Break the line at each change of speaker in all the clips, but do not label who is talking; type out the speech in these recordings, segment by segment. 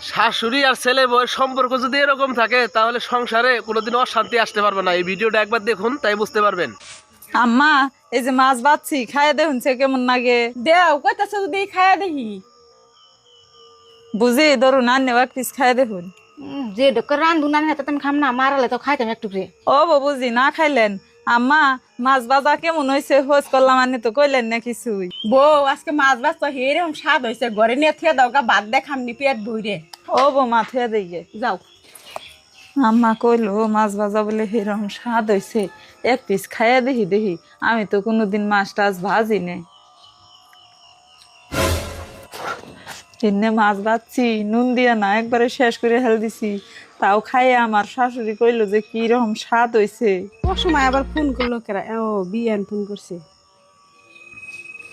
শাশুড়ি আর ছেলে বউয়ের সম্পর্ক যদি এরকম থাকে তাহলে সংসারে কোনোদিন অশান্তি আসতে পারবে না। এই ভিডিওটা একবার দেখুন, তাই বুঝতে পারবেন।
আম্মা এই যে মাছ বাচ্ছি খাইয়ে দেখুন সে কেমন লাগে
দেও কইতাছে যদি খাইয়া দেখি।
বুঝি ধরুন আর নেওয়া পিস খাইয়ে দেখুন।
যে ডক্টর রান্ধু না হাতে তুমি খাম না, মারালে তো খাইতাম একটু করে।
ও বুঝি না খাইলেন? আম্মা মাছ বাজা কেমন হয়েছে খোঁজ করলাম, আনি তো কইলেন না কিছুই।
বউ আজকে মাছ বাছ তো হেরম স্বাদ হয়েছে, ঘরে নিয়ে থিয়ে দাও গা, ভাত দেখামনি পেট ভইরে।
ও মা থুয়ে দিকে
যাও।
আম্মা কইলো মাছ ভাজা বলে সেরকম স্বাদ হয়েছে, এক পিস খাইয়া দেখি দেখি। আমি তো কোনোদিন মাছ টাছ ভাজি নে। এনে মাছ ভাজছি নুন দিয়া না একবারে শেষ করে হেল দিছি, তাও খাইয়া আমার শাশুড়ি কইলো যে কি রকম স্বাদ হয়েছে।
ও সময় আবার ফোন করলো কেরা? ও বিয়ান ফোন করছে।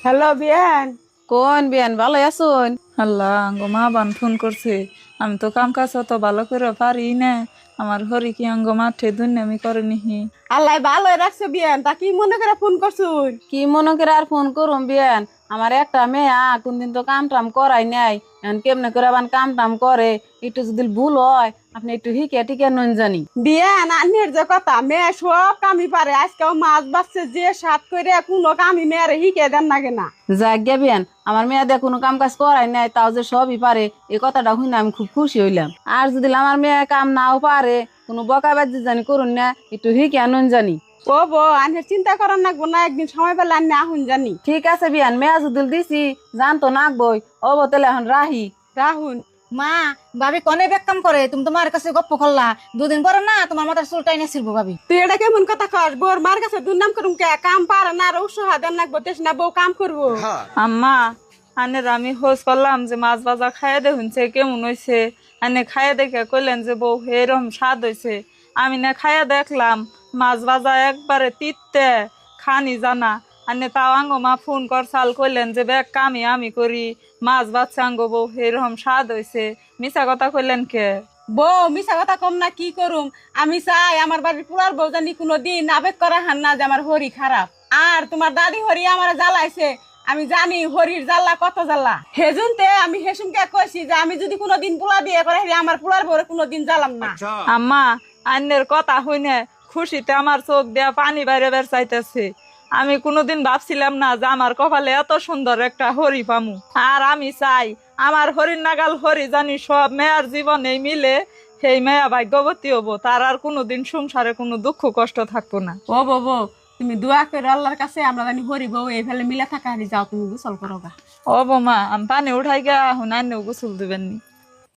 হ্যালো বিয়ান।
কোন বিয়ান, ভালো আছুন?
আল্লাহ আঙ্গ মা বান ফোন করছে। আমি তো কাম কাজ অত ভালো করে পারি না। আমার হরি কি আঙ্গ মাঠে দুনিয়ামি করে নিহি।
আল্লাহ ভালো রাখছে বিয়ান, তা কি মনে করে ফোন করছুন?
কি মনে করে আর ফোন করুম বিয়ান, আমার একটা মেয়ে কোনদিন তো কাম টাম করাই নাই, এখন কেমনে করে আবার কাম টাম করে, একটু যদি ভুল হয় আপনি একটু হিকে টিকে নন জানি।
বিয়ান আন্নের যে কথা, মেয়ে সব কামই পারে। আজকেও মাছ বাচ্ছে যে সাত করে কোনো কামই মেয়েরে হিকে দেন না কেনা।
যাজ্ঞা বিয়ান, আমার মেয়েদের কোনো কাম কাজ করাই নাই, তাও যে সবই পারে এই কথাটা শুনে আমি খুব খুশি হইলাম। আর যদি আমার মেয়ে কাম নাও পারে, কোনো বকা বাজি জানি করুন না, একটু হিকে নন জানি।
ও বো আন্নের চিন্তা করার নাকবো না, একদিন সময় পেলে আন্নে আহুন জানি।
ঠিক আছে বিয়ান, মেয়া যদি দিছি জানতো নাকবই। ও তাহলে এখন রাহি।
রাহুন।
মা ভাবি কনে বেক কাম করে, তুমি তোমার কাছে গপ্প করলা, দুদিন পরে না তোমার মাথার চুল টাইনে ছিড়বো ভাবি।
তুই এটা কেমন কথা কস? বউর মার কাছে দুর্নাম করুম কে? কাম পারে না আর উৎসাহ দেন লাগবো, তেস না বউ কাম করবো।
আম্মা আনের আমি খোঁজ করলাম যে মাছ ভাজা খাইয়ে দেখুন সে কেমন হয়েছে। আনে খাইয়ে দেখে কইলেন যে বউ এরকম স্বাদ হয়েছে। আমি না খাইয়ে দেখলাম মাছ ভাজা একবারে তিতে খানি জানা। আনে তাও আঙ্গ মা ফোন করছাল কইলেন যে বেক কামি আমি করি, মাছ বাচ্চা আঙ্গ বউ এরকম স্বাদ হয়েছে। মিছা কথা কইলেন কে?
বউ মিশা কথা কম না কি করুম? আমি চাই আমার বাড়ির পুরার বউ জানি কোনো দিন আবেগ করা হান না যে আমার হরি খারাপ। আর তোমার দাদি হরি আমার জ্বালাইছে, আমি জানি হরির জ্বালা কত জ্বালা। হেজুনতে আমি হেসুমকে কইছি যে আমি যদি কোনোদিন পোলা বিয়ে করে আমার পুরার বউরে কোনোদিন জ্বালাম না।
আম্মা আন্নের কথা হইনে খুশিতে আমার চোখ দেয়া পানি বাইরে বের চাইতেছে। আমি কোনোদিন ভাবছিলাম না যে আমার কপালে এত সুন্দর একটা হরি পামু। আর আমি চাই আমার হরির নাগাল হরি জানি সব মেয়ের জীবনে মিলে সেই মেয়া ভাগ্যবতী হবো, তার আর কোনোদিন সংসারে কোনো দুঃখ কষ্ট থাকবো না।
ও বউ তুমি দোয়া করে আল্লাহর কাছে আমরা জানি হরি বউ এই ফেলে মিলে থাকা হারি। যাও তুমি গোসল করো গা।
ও বৌমা আমি পানি উঠাই গা হুনাই গোসল দিবেন নি।